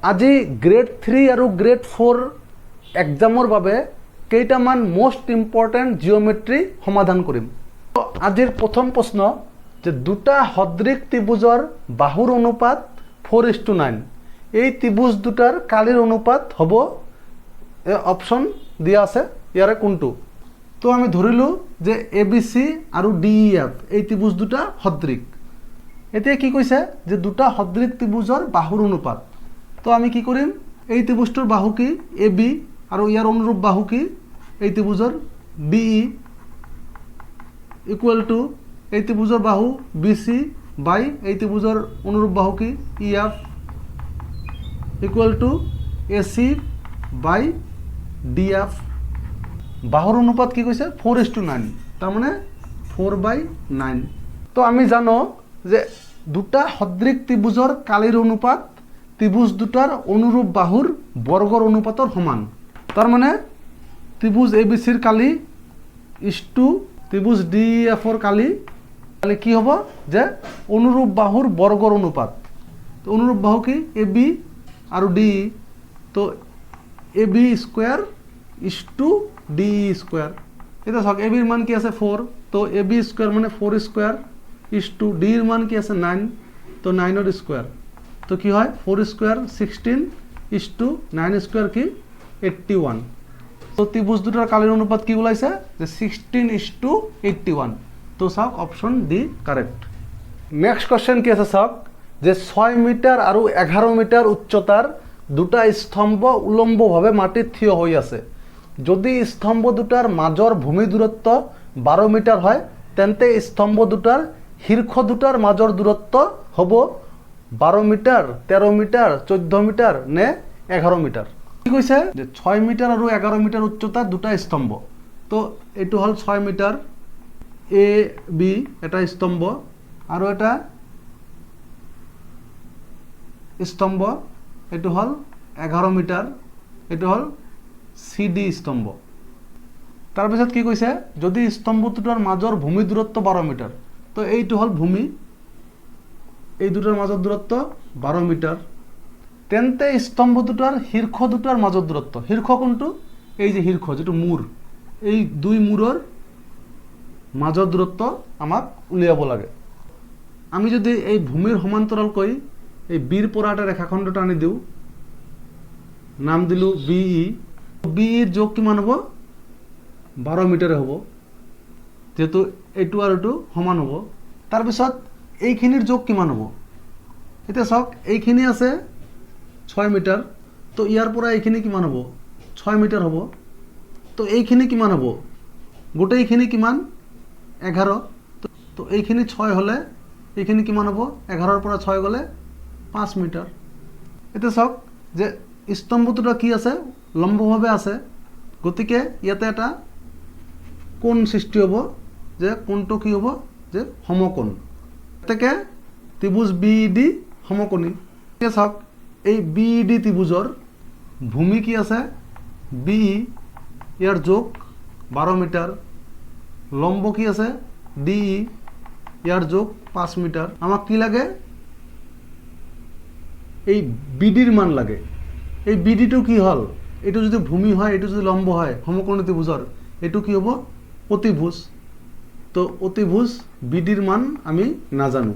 আজি গ্ৰেড 3 আৰু গ্ৰেড 4 এক্সামৰ বাবে কেইটামান মোস্ট ইম্পৰ্টেণ্ট জিঅ'মেট্ৰি সমাধান কৰিম। আজিৰ প্ৰথম প্ৰশ্ন যে দুটা সদৃশ ত্ৰিভুজৰ বাহুৰ অনুপাত 4:9। এই ত্ৰিভুজ দুটাৰ কালিৰ অনুপাত হ'ব অপশ্যন দিয়া আছে, ইয়াৰে কোনটো? তো আমি ধৰিলোঁ যে ABC আৰু DEF এই ত্ৰিভুজ দুটা সদৃশ। এতিয়া কি কৈছে যে দুটা সদৃশ ত্ৰিভুজৰ বাহুৰ অনুপাত। তো আমি কি কৰিম, এই ত্ৰিভুজটোৰ বাহু কি AB আৰু ইয়াৰ অনুৰূপ বাহু কি এই ত্ৰিভুজৰ DE ইকুৱেল টু এই ত্ৰিভুজৰ বাহু BC বাই এই ত্ৰিভুজৰ অনুৰূপ বাহু কি EF equal to AC by DF। বাহুৰ অনুপাত কি কৈছে 4:9, তাৰমানে 4/9। তো আমি জানো যে দুটা সদৃশ ত্ৰিভুজৰ কালিৰ অনুপাত ত্ৰিভুজ দুটাৰ অনুৰূপ বাহুৰ বৰ্গৰ অনুপাতৰ সমান। তাৰমানে ত্ৰিভুজ ABCৰ কালি ইছটু ত্ৰিভুজ DEFৰ কালি কি হ'ব যে অনুৰূপ বাহুৰ বৰ্গৰ অনুপাত। তো অনুৰূপ বাহু কি AB আৰু DE, তো AB স্কোয়াৰ ইছটু DE স্কোয়াৰ। এতিয়া চাওক ABৰ মান কি আছে 4, তো AB স্কোয়াৰ মানে 4 স্কোয়াৰ ইছটু DEৰ মান কি আছে 9, তো 9ৰ স্কোয়াৰ। তো কি হয় 4 স্কোয়াৰ 16 ইছটু 9 স্কোয়াৰ কি 81। তো ত্ৰিভুজ দুটাৰ কালিৰ অনুপাত কি ওলাইছে যে 16:81। তো চাওক option D correct. Next question কি আছে চাওক যে 6 মিটাৰ আৰু 11 মিটাৰ উচ্চতাৰ দুটা স্তম্ভ উলম্বভাৱে মাটিত থিয় হৈ আছে। যদি স্তম্ভ দুটাৰ মাজৰ ভূমি দূৰত্ব 12 মিটাৰ হয় তেন্তে স্তম্ভ দুটাৰ শীৰ্ষ দুটাৰ মাজৰ দূৰত্ব হ'ব 12 মিটাৰ, 13 মিটাৰ, 14 মিটাৰ নে 11 মিটাৰ। কি কৈছে যে 6 মিটাৰ আৰু 11 মিটাৰ উচ্চতাৰ দুটা স্তম্ভ। তো এইটো হ'ল 6 মিটাৰ AB এটা স্তম্ভ আৰু এটা স্তম্ভ, এইটো হ'ল 11 মিটাৰ, এইটো হ'ল CD স্তম্ভ। তাৰপিছত কি কৈছে যদি স্তম্ভ দুটাৰ মাজৰ ভূমি দূৰত্ব 12 মিটাৰ, তো এইটো হ'ল ভূমি, এই দুটাৰ মাজৰ দূৰত্ব 12 মিটাৰ, তেন্তে স্তম্ভ দুটাৰ শীৰ্ষ দুটাৰ মাজৰ দূৰত্ব, শীৰ্ষ কোনটো এই যে শীৰ্ষ যেটো মূৰ, এই দুই মূৰৰ মাজৰ দূৰত্ব আমাক উলিয়াব লাগে। আমি যদি এই ভূমিৰ সমান্তৰালকৈ এই বিৰ পৰা এটা ৰেখাখণ্ড টানি দিওঁ, নাম দিলোঁ BE, BEৰ যোগ কিমান হ'ব 12 মিটাৰে হ'ব, যেহেতু এইটো আৰু এইটো সমান হ'ব। তাৰপিছত এইখিনিৰ যোগ কিমান হ'ব? এতিয়া চাওক এইখিনি আছে 6 মিটাৰ, তো ইয়াৰ পৰা এইখিনি কিমান হ'ব 6 মিটাৰ হ'ব। তো এইখিনি কিমান হ'ব গোটেইখিনি কিমান 11, তো এইখিনি 6 হ'লে এইখিনি কিমান হ'ব 11ৰ পৰা 6 গ'লে 5 মিটাৰ। এতিয়া চাওক যে স্তম্ভ দুটা কি আছে লম্বভাৱে আছে, গতিকে ইয়াতে এটা কোণ সৃষ্টি হ'ব যে কোণটো কি হ'ব যে সমকোণ, গতিকে ত্ৰিভুজ BED সমকোণী। এতিয়া চাওক এই BED ত্ৰিভুজৰ ভূমি কি আছে BE, ইয়াৰ যোগ 12 মিটাৰ, লম্ব কি আছে DE, ইয়াৰ যোগ 5 মিটাৰ। আমাক কি লাগে এই BDৰ মান লাগে। এই BDটো কি হ'ল, এইটো যদি ভূমি হয় এইটো যদি লম্ব হয় সমকোণী ত্ৰিভুজৰ এইটো কি হ'ব অতিভুজ। তো অতিভুজ BDৰ মান আমি নাজানো।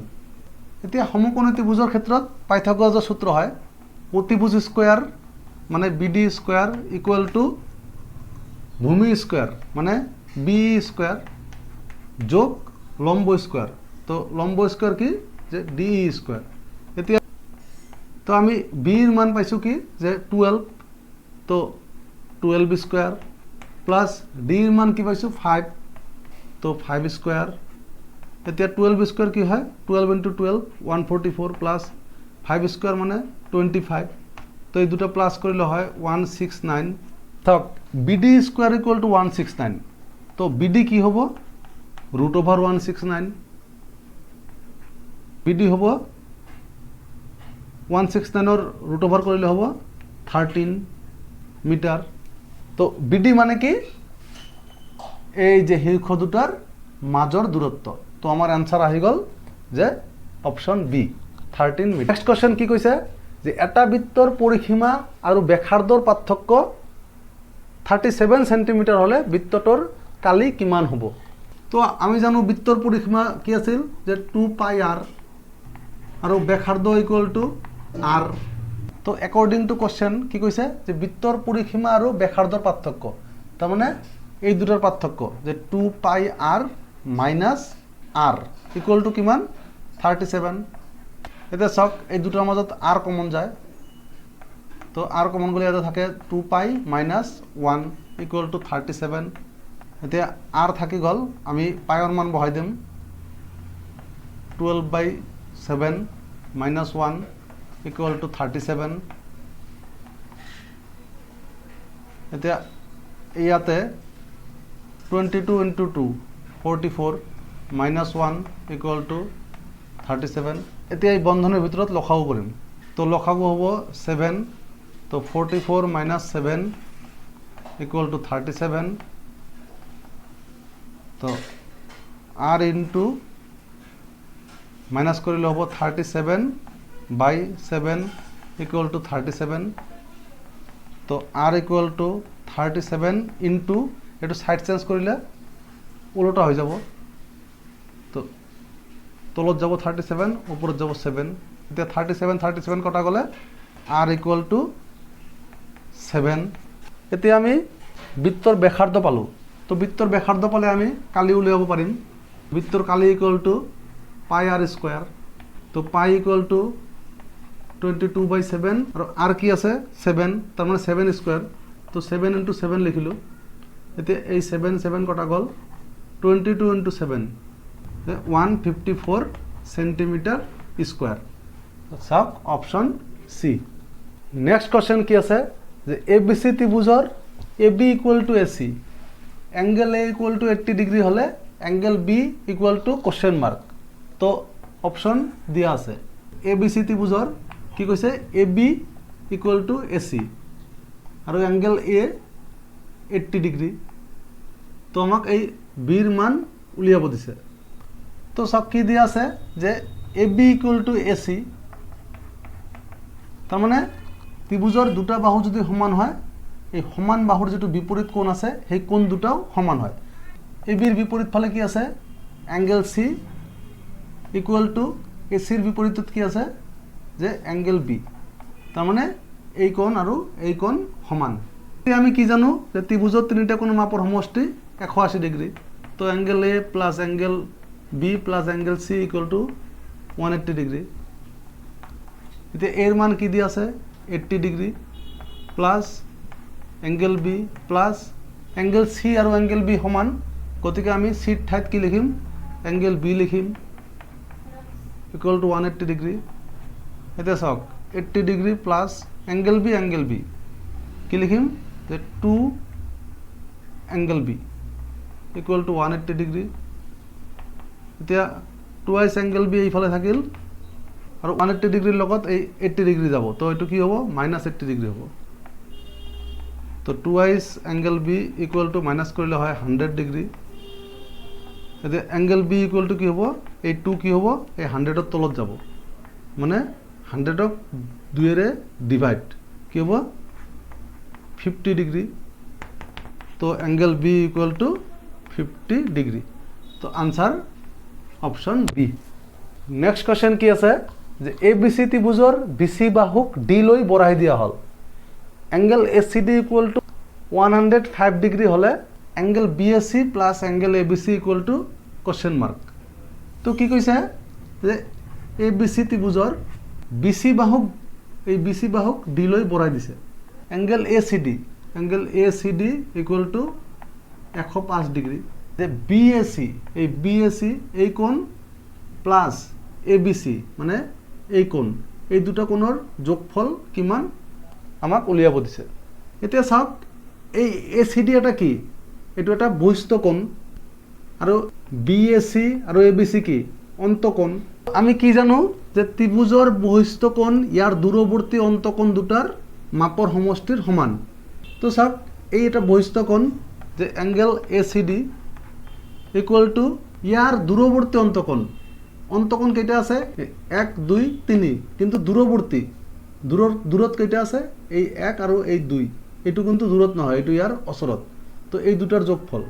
এতিয়া সমকোণী ত্ৰিভুজৰ ক্ষেত্ৰত পাইথাগোৰাছৰ সূত্ৰ হয় অতিভুজ স্কোয়াৰ মানে BD স্কোয়াৰ ইকুৱেল টু ভূমি স্কোয়াৰ মানে BE স্কোয়াৰ যোগ লম্ব স্কোয়াৰ, তো লম্ব স্কোয়াৰ কি যে DE স্কোয়াৰ। এতিয়া তো আমি বিৰ মান পাইছোঁ কি যে 12, তো 12 স্কোয়াৰ প্লাছ ডিৰ মান কি পাইছোঁ 5, তো 5 স্কোয়াৰ। এতিয়া 12 স্কোয়াৰ কি হয় 12 × 12 144 প্লাছ 5 স্কোয়াৰ মানে 25, তো এই দুটা প্লাছ কৰিলে হয় 169। থাক BD স্কোয়াৰ ইকুৱেল টু 169, তো BD কি হ'ব √169, BD হ'ব 169ৰ √ওভাৰ কৰিলে হ'ব 13 মিটাৰ। তো BD মানে কি এই যে শীৰ্ষ দুটাৰ মাজৰ দূৰত্ব। তো আমাৰ এনসাৰ আহি গ'ল যে option B 13 metre. Next question কি কৈছে যে এটা বৃত্তৰ পৰিসীমা আৰু ব্যাসাৰ্ধৰ পাৰ্থক্য 37 সেন্টিমিটাৰ হলে বৃত্তটোৰ কালি কিমান হ'ব তো আমি জানো বৃত্তৰ পৰিসীমা কি আছিল যে 2 পাই r আৰু ব্যাসাৰ্ধ ইকুয়াল টু r তো অ্যাকৰ্ডিং টু কোশ্চেন কি কৈছে যে বৃত্তৰ পৰিসীমা আৰু ব্যাসাৰ্ধৰ পাৰ্থক্য তাৰ মানে এই দুটাৰ পাৰ্থক্য যে 2 পাই r minus r equal to কিমান 37 এটা সক এই দুটাৰ মাজত r কমন যায় তো r কমন গলে এটা থাকে 2 পাই মাইনাস 1 ইকুয়াল টু 37 এতে r থাকি গল আমি পাইৰ মান বহাই দিম 12/7 minus 1 equal to 37 এতিয়া ইয়াতে 22 into 2 44 minus 1 equal to 37 এতিয়া এই বন্ধনৰ ভিতৰত লখাগু কৰিম তো লখাগু হ'ব 7 তো 44 minus 7 equal to 37 তো r into মাইনাস কৰিলে হ'ব 37/7 equal to 37 তো r equal to 37 into এটো সাইড চেঞ্জ কৰিলে উল্টা হৈ যাব তো তলত যাব 37 ওপৰত যাব 7 এতিয়া 37 কটা গলে r equal to 7 এতিয়া আমি বৃত্তৰ ব্যাসাৰ্ধ পালো তো বৃত্তৰ ব্যাসাৰ্ধ পালে আমি কালি উলিয়াব পাৰিম বৃত্তৰ কালি equal to pi r square तो pi equal to 22/7 और r की আছে 7 তার মানে 7 স্কয়ার তো 7 into 7 লিখিলো এতে এই 7 কটা গল 22 into 7 154 সেন্টিমিটার স্কয়ার সব অপশন সি নেক্সট কোশ্চেন কি আছে যে এবিসি ত্ৰিভুজৰ AB equal to AC angle A equal to 80 degree হলে angle B equal to question mark তো অপশন দিয়া আছে এবিসি ত্ৰিভুজৰ কি কৈছে AB ইকুয়াল টু AC আৰু অ্যাঙ্গেল A 80 ডিগ্ৰি তো আমাক এই B ৰ মান উলিয়াব দিছে তো সব কি দিয়া আছে যে AB ইকুয়াল টু AC তাৰ মানে ত্ৰিভুজৰ দুটা বাহু যদি সমান হয় এই সমান বাহুৰ যেটো বিপৰীত কোণ আছে সেই কোণ দুটাও সমান হয় AB ৰ বিপৰীত ফালে কি আছে angle C equal to AC ৰ বিপৰীতত কি আছে যে অ্যাঙ্গেল B তাৰ মানে এই কোণ আৰু এই কোণ সমান এতিয়া আমি কি জানো যে ত্ৰিভুজৰ তিনিটা কোণ মাপৰ সমষ্টি 180 ডিগ্ৰী তো angle A plus angle B plus angle C equal to 180 degree এতিয়া এৰ মান কি দি আছে 80 degree plus angle B plus angle C আৰু অ্যাঙ্গেল B সমান গতিকে আমি C ঠাইত কি লিখিম অ্যাঙ্গেল B লিখিম equal to 180 degree এতে সক 80 degree plus angle B কি লিখিম যে 2 angle B equal to 180 degree এতিয়া twice angle B এইফালে থাকিল আৰু 180 degree লগত এই 80 degree যাব তো এটো কি হ'ব -80 degree হ'ব তো twice angle B equal to minus কৰিলে হয় 100 degree এতে angle B equal to কি হ'ব এই 2 কি হ'ব এই 100 ৰ তলত যাব মানে 100 ক 2 এৰে ডিভাইড কি হ'ব 50 ডিগ্ৰী তো angle B equal to 50 degree তো answer option B next question কি আছে যে ABC ত্ৰিভুজৰ BC বাহুক D লৈ বঢ়াই দিয়া হল angle ACD equal to 105 degree হলে angle BAC plus angle ABC equal to question mark তো কি কৈছে যে ABC ত্ৰিভুজৰ BC বাহুক এই BC বাহুক D লৈ বঢ়াই দিছে angle ACD equal to 105 degree যে BAC এই কোণ প্লাস ABC মানে এই কোণ এই দুটা কোণৰ যোগফল কিমান আমাক উলিয়াব দিছে এতিয়া চাওক এই ACD এটা কি এটো এটা বহিস্থ কোণ আৰু BAC আৰু ABC কি অন্তকোণ আমি কি জানো যে ত্ৰিভুজৰ বহিস্থ কোণ ইয়াৰ দূৰৱৰ্তী অন্তকোণ দুটাৰ মাপৰ সমষ্টিৰ সমান তো চাওক এই এটা বহিস্থ কোণ যে অ্যাঙ্গেল ACD ইকুয়াল টু ইয়াৰ দূৰৱৰ্তী অন্তকোণ কেইটা আছে 1 2 3 কিন্তু দূৰৱৰ্তী দূৰত কেইটা আছে এই 1 আৰু এই 2 এইটো কিন্তু দূৰত নহয় এইটো ইয়াৰ ওচৰত তো এই দুটাৰ যোগফল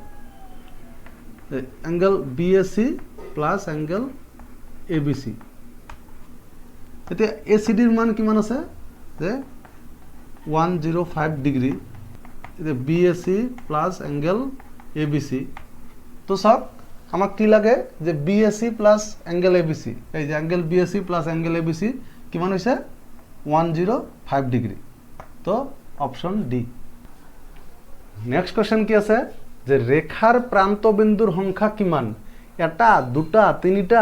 angle BAC plus angle ABC এতিয়া ACD ৰ মান কিমান আছে যে 105 ডিগ্ৰী এতিয়া BAC প্লাস এংগল ABC তো সব আমাক কি লাগে যে BAC প্লাস এংগল ABC এই যে angle BAC plus angle ABC কিমান হৈছে 105 ডিগ্ৰী তো অপশন ডি নেক্সট কোশ্চেন কি আছে যে রেখার প্রান্তবিন্দুর সংখ্যা কিমান এটা দুটা তিনিটা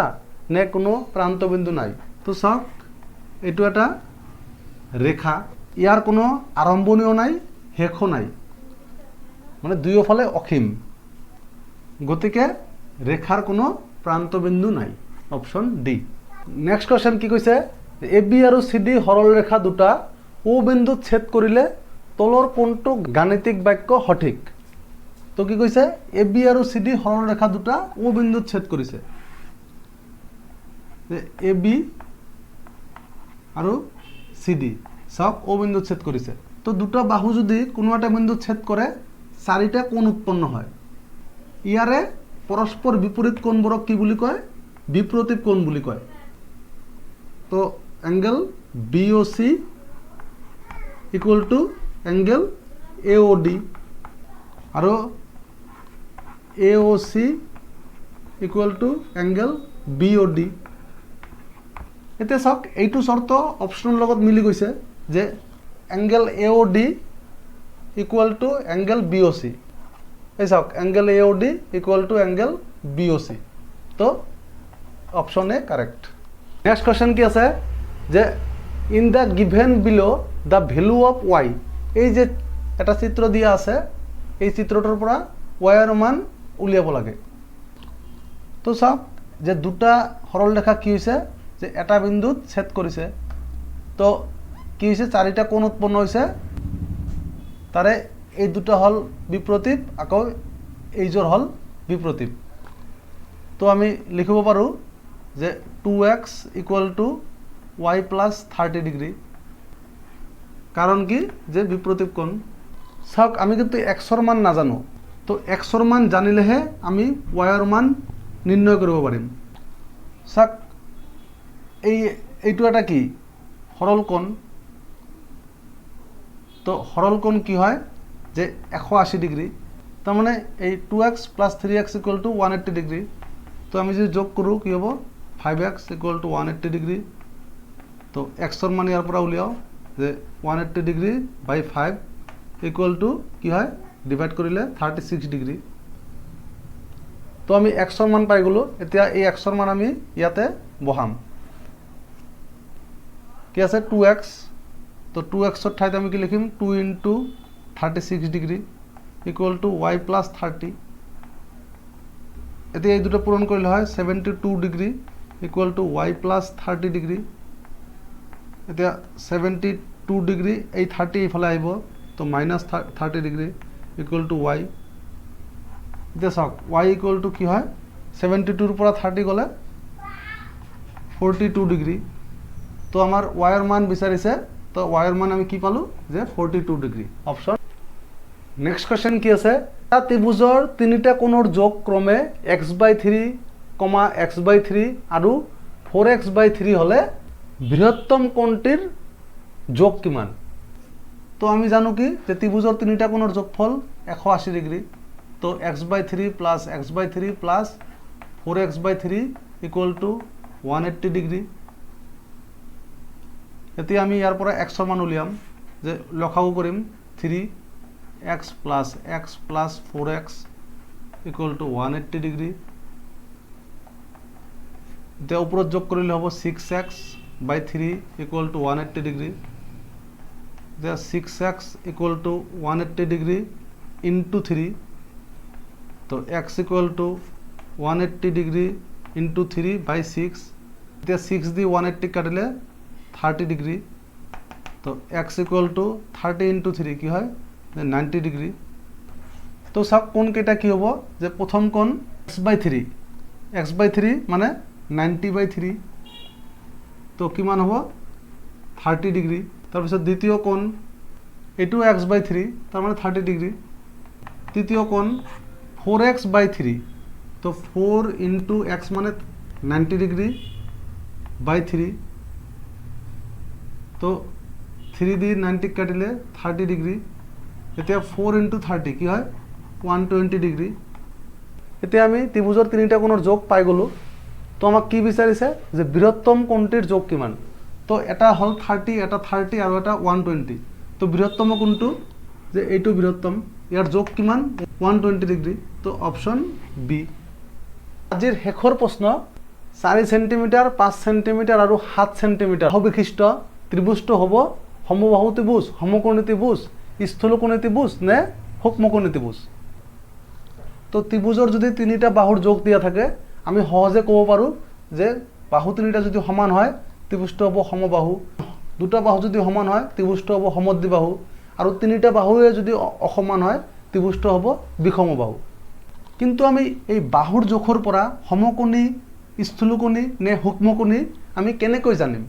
নে কোনো প্রান্তবিন্দু নাই তো সব এইটো এটা রেখা ইয়ার কোনো আরম্ভণীও নাই শেষও নাই মানে দুয়োফালে অসীম গতিকে রেখার কোনো প্রান্তবিন্দু নাই অপশন ডি নেক্সট কোশ্চেন কি কৈছে এবি আৰু সিডি সৰল ৰেখা দুটা ও বিন্দুত ছেদ কৰিলে তলৰ কোণটো গাণিতিক বাক্য সঠিক তো কি কৈছে এবি আৰু সিডি সৰল ৰেখা দুটা ও বিন্দুত ছেদ কৰিছে এবি আৰু সিডি সব ও বিন্দুত ছেদ কৰিছে তো দুটা বাহু যদি কোনো এটা বিন্দুত ছেদ কৰে চাৰিটা কোণ উৎপন্ন হয় ইয়াৰে পৰস্পৰ বিপৰীত কোণবোৰক কি বুলি কয় বিপ্ৰতীপ কোণ বুলি কয় তো angle BOC equal to angle AOD আৰু AOC equal to angle BOD এতিয়া চাওক এইটো শৰ্ত অপশনৰ লগত মিলি গৈছে যে angle AOD equal to angle BOC এই চাওক angle AOD equal to angle BOC তো option A correct next question কি আছে যে ইন দ্য গিভেন বিলো দ্য ভ্যালু অফ y এই যে এটা চিত্র দিয়া আছে এই চিত্রটার পৰা y এৰ মান উলিয়াব লাগে তো সব যে দুটা সৰল ৰেখা কি হইছে যে এটা বিন্দুত ছেদ কৰিছে তো কি হইছে চাৰিটা কোণ উৎপন্ন হৈছে তাৰে এই দুটা হল বিপ্ৰতীপ আকৌ এইজোৰ হল বিপ্ৰতীপ তো আমি লিখিব পাৰো যে 2x equal to y plus 30 degree কারণ কি যে বিপ্রতীপ কোণ চাওক আমি কিন্তু x এর মান না জানো তো x এর মান জানিলেহে আমি y এর মান নির্ণয় কৰিব পাৰিম চাওক এইটো এটা কি সরল কোণ তো সরল কোণ কি হয় যে 180 ডিগ্রি তার মানে এই 2x plus 3x equal to 180 degree তো আমি যদি যোগ কৰো কি হ'ব 5x ইকুয়াল টু 180 ডিগ্ৰি তো x এৰ মান ইয়াৰ পৰা উলিয়াও যে 180 ডিগ্ৰি বাই 5 ইকুয়াল টু কি হয় ডিভাইড কৰিলে 36 ডিগ্রি তো আমি x এর মান পাই গলো এতিয়া এই x এর মান আমি ইয়াতে বহাম কি আছে 2x তো 2x এর ঠাইতে আমি কি লিখিম 2 into 36 degree equal to y plus 30 এতিয়া এই দুটো পূরণ কৰিলে হয় 72 degree equal to y plus 30 degree এতিয়া 72 ডিগ্রি এই 30 ইফালে আহিব তো minus 30 degree equal to y এতিয়া চাওক y ইকুয়াল টু কি হয় 72 ৰ পৰা 30 গলে 42 ডিগ্ৰি তো আমাৰ y এৰ মান বিচাৰিছে তো y এৰ মান আমি কি পালো যে 42 ডিগ্ৰি অপশন নেক্সট কোশ্চেন কি আছে ত্ৰিভুজৰ তিনিটা কোণৰ যোগ ক্ৰমে x/3, x/3 আৰু 4x/3 হলে বৃহত্তম কোণটিৰ যোগ কিমান তো আমি জানো কি যে ত্ৰিভুজৰ তিনিটা কোণৰ যোগফল 180 ডিগ্রি তো x/3 plus x/3 plus 4x/3 equal to 180 degree এতিয়া আমি ইয়াৰ পৰা x এৰ মান উলিয়াম যে লসাগু কৰিম 3x plus 4x equal to 180 degree এতিয়া ওপৰত যোগ কৰিলে হ'ব 6x by 3 equal to 180 degree এতিয়া 6x equal to 180 degree into 3 তো x equal to 180 degree into 3 by 6 এতিয়া 6 দি 180 কাটিলে 30 ডিগ্রি তো x equal to 30 into 3 কি হয় 90 ডিগ্রি তো সব কোণ কেটা কি হবো যে প্রথম কোণ x/3 মানে 90/3 তো কিমান হবো 30 ডিগ্রি তাৰপিছত দ্বিতীয় কোণ এইটো x/3 তাৰ মানে 30 ডিগ্ৰী। তৃতীয় কোণ 4x/3 তো 4 × x মানে 90 ডিগ্ৰী বাই 3 তো 3 দি 90 কাটিলে 30 ডিগ্ৰী। এতিয়া 4 × 30 কি হয় 120 ডিগ্ৰী। এতিয়া আমি ত্ৰিভুজৰ তিনিটা কোণৰ যোগ পাই গ'লোঁ। তো আমাক কি বিচাৰিছে যে বৃহত্তম কোণটিৰ যোগ কিমান। তো এটা হ'ল 30, এটা 30 আৰু এটা 120। তো বৃহত্তম কোণটো যে এইটো বৃহত্তম, ইয়াৰ যোগ কিমান 120 ডিগ্ৰী। তো অপশ্যন বি। আজিৰ শেষৰ প্ৰশ্ন 4 সেণ্টিমিটাৰ, 5 সেণ্টিমিটাৰ আৰু 7 সেণ্টিমিটাৰ বিশিষ্ট ত্ৰিভুজটো হ'ব সমবাহু ত্ৰিভুজ, সমকোণী ত্ৰিভুজ, স্থূলকোণী ত্ৰিভুজ নে সূক্ষ্মকোণী ত্ৰিভুজ। তো ত্ৰিভুজৰ যদি তিনিটা বাহুৰ যোগ দিয়া থাকে আমি সহজে ক'ব পাৰোঁ যে বাহু তিনিটা যদি সমান হয় ত্ৰিভুজটো হ'ব সমবাহু, দুটা বাহু যদি সমান হয় ত্ৰিভুজটো হ'ব সমদ্বিবাহু, আৰু তিনিটা বাহুৱে যদি অসমান হয় ত্ৰিভুজটো হ'ব বিষমবাহু। কিন্তু আমি এই বাহুৰ জোখৰ পৰা সমকোণী, স্থূলকোণী নে সূক্ষ্মকোণী আমি কেনেকৈ জানিম।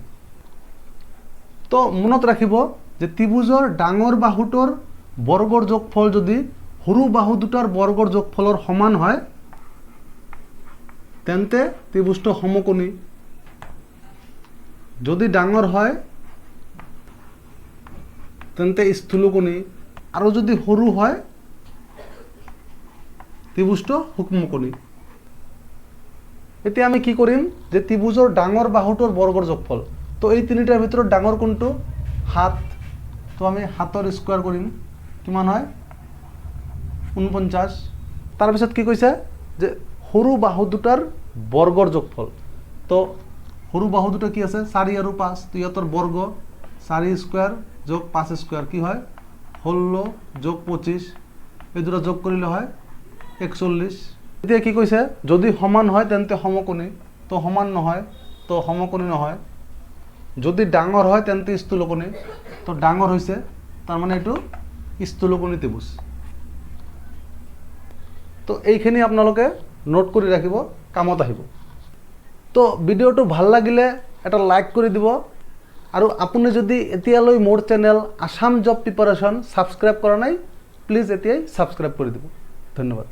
তো মনত ৰাখিব যে ত্ৰিভুজৰ ডাঙৰ বাহুটোৰ বৰ্গৰ যোগফল যদি সৰু বাহু দুটাৰ বৰ্গৰ যোগফলৰ সমান হয় তেন্তে ত্ৰিভুজটো সমকোণী। যদি ডাঙৰ হয় তেন্তে স্থূলকোণী, আৰু যদি সৰু হয় ত্ৰিভুজটো সূক্ষ্মকোণী। এতিয়া আমি কি কৰিম যে ত্ৰিভুজৰ ডাঙৰ বাহুটোৰ বৰ্গৰ যোগফল, তো এই তিনিটাৰ ভিতৰত ডাঙৰ কোনটো 7, তো আমি 7ৰ স্কোৱাৰ কৰিম, কিমান হয় 49। তাৰপিছত কি কৈছে যে সৰু বাহু দুটাৰ বৰ্গৰ যোগফল, তো সৰু বাহু দুটা কি আছে 4 আৰু 5, তো ইহঁতৰ বৰ্গ 4 স্কোৱাৰ যোগ 5 স্কোৱাৰ কি হয় 16 যোগ 25, এই দুটা যোগ কৰিলে হয় 41। এতিয়া কি কৈছে যদি সমান হয় তেন্তে সমকোণী, তো সমান নহয় তো সমকোণী নহয়। যদি ডাঙৰ হয় তেন্তে স্থূলকোণী, তো ডাঙৰ হৈছে তাৰমানে এইটো স্থূলকোণী ত্ৰিভুজ। তো এইখিনি আপোনালোকে নোট কৰি ৰাখিব, কামত আহিব। তো ভিডিঅ'টো ভাল লাগিলে এটা লাইক কৰি দিব, আৰু আপুনি যদি এতিয়ালৈ মোৰ channel Assam job preparation subscribe কৰা নাই প্লিজ এতিয়াই ছাবস্ক্ৰাইব কৰি দিব। ধন্যবাদ।